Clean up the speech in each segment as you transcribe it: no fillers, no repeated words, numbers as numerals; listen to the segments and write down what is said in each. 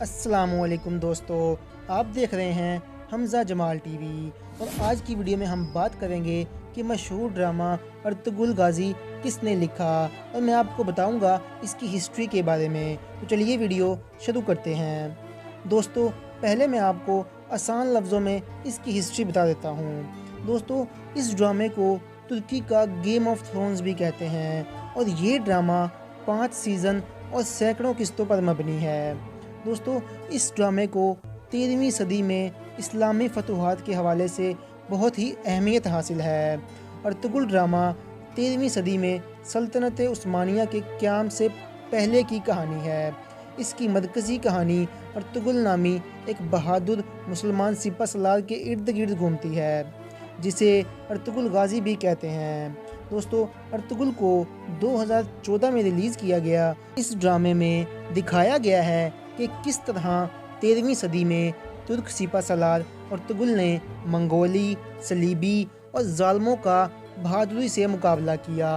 अस्सलामुअलैकुम दोस्तों, आप देख रहे हैं हमज़ा जमाल टीवी। और आज की वीडियो में हम बात करेंगे कि मशहूर ड्रामा अर्तुगरुल गाज़ी किसने लिखा, और मैं आपको बताऊंगा इसकी हिस्ट्री के बारे में। तो चलिए वीडियो शुरू करते हैं। दोस्तों, पहले मैं आपको आसान लफ्ज़ों में इसकी हिस्ट्री बता देता हूँ। दोस्तों, इस ड्रामे को तुर्की का गेम ऑफ थ्रोन्स भी कहते हैं, और ये ड्रामा 5 सीज़न और सैकड़ों किस्तों पर मबनी है। दोस्तों, इस ड्रामे को 13वीं सदी में इस्लामी फतूहात के हवाले से बहुत ही अहमियत हासिल है। अर्तुगरुल ड्रामा 13वीं सदी में सल्तनत उस्मानिया के क़याम से पहले की कहानी है। इसकी मरकज़ी कहानी अर्तुगरुल नामी एक बहादुर मुसलमान सिपह सलार के इर्द गिर्द घूमती है, जिसे अर्तुगरुल गाज़ी भी कहते हैं। दोस्तों, अर्तुगरुल को 2014 में रिलीज़ किया गया। इस ड्रामे में दिखाया गया है कि किस तरह 13वीं सदी में तुर्क सिपह सलार अर्तुगरुल ने मंगोली, सलीबी और ज़ालिमों का बहादुरी से मुकाबला किया।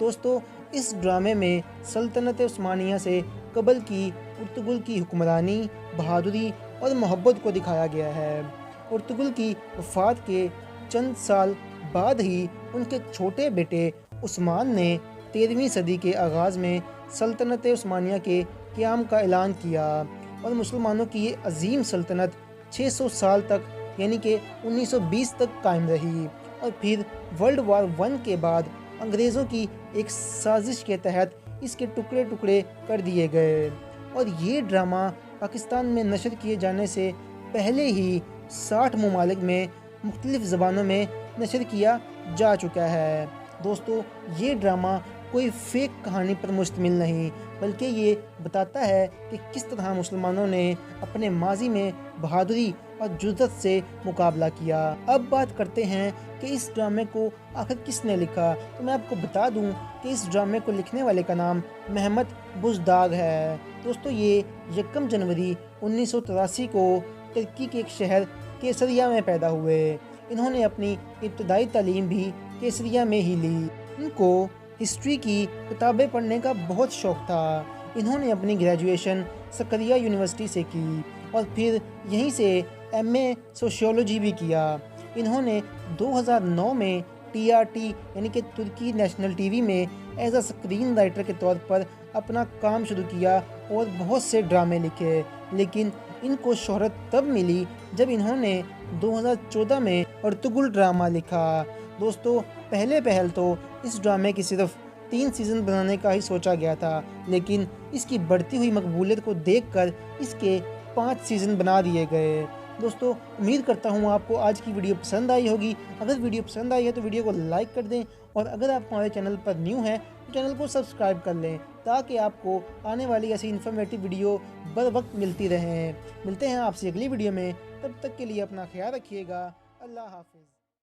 दोस्तों, इस ड्रामे में सल्तनत उस्मानिया से कबल की अर्तुगरुल की हुक्मरानी, बहादुरी और मोहब्बत को दिखाया गया है। अर्तुगरुल की वफ़ात के चंद साल बाद ही उनके छोटे बेटे उस्मान ने 13वीं सदी के आगाज़ में सल्तनत उस्मानिया के क़याम का ऐलान किया, और मुसलमानों की ये अजीम सल्तनत 600 साल तक यानी कि 1920 तक कायम रही। और फिर वर्ल्ड वार 1 के बाद अंग्रेज़ों की एक साजिश के तहत इसके टुकड़े टुकड़े कर दिए गए, और ये ड्रामा पाकिस्तान में नशर किए जाने से पहले ही 60 ममालिक में मुख्तलिफ़ ज़बानों में नशर किया जा चुका है। दोस्तों, ये ड्रामा कोई फेक कहानी पर मुश्तमिल नहीं, बल्कि ये बताता है कि किस तरह मुसलमानों ने अपने माजी में बहादुरी और जुर्रत से मुकाबला किया। अब बात करते हैं कि इस ड्रामे को आखिर किसने लिखा। तो मैं आपको बता दूं कि इस ड्रामे को लिखने वाले का नाम महमद बुज़दाग है। दोस्तों, ये 1 जनवरी 1983 को तुर्की के एक शहर केसरिया में पैदा हुए। इन्होंने अपनी इब्तदाई तालीम भी केसरिया में ही ली। इनको हिस्ट्री की किताबें पढ़ने का बहुत शौक़ था। इन्होंने अपनी ग्रेजुएशन सकरिया यूनिवर्सिटी से की, और फिर यहीं से एमए सोशियोलॉजी भी किया। इन्होंने 2009 में टीआरटी यानी कि तुर्की नेशनल टीवी में एज अ स्क्रीन राइटर के तौर पर अपना काम शुरू किया और बहुत से ड्रामे लिखे। लेकिन इनको शोहरत तब मिली जब इन्होंने 2014 में अर्तुगरुल ड्रामा लिखा। दोस्तों, पहल तो इस ड्रामे की सिर्फ 3 सीज़न बनाने का ही सोचा गया था, लेकिन इसकी बढ़ती हुई मकबूलियत को देखकर इसके 5 सीज़न बना दिए गए। दोस्तों, उम्मीद करता हूँ आपको आज की वीडियो पसंद आई होगी। अगर वीडियो पसंद आई है तो वीडियो को लाइक कर दें, और अगर आप हमारे चैनल पर न्यू हैं तो चैनल को सब्सक्राइब कर लें, ताकि आपको आने वाली ऐसी इन्फॉर्मेटिव वीडियो बर वक्त मिलती रहें। मिलते हैं आपसे अगली वीडियो में, तब तक के लिए अपना ख्याल रखिएगा। अल्लाह हाफिज़।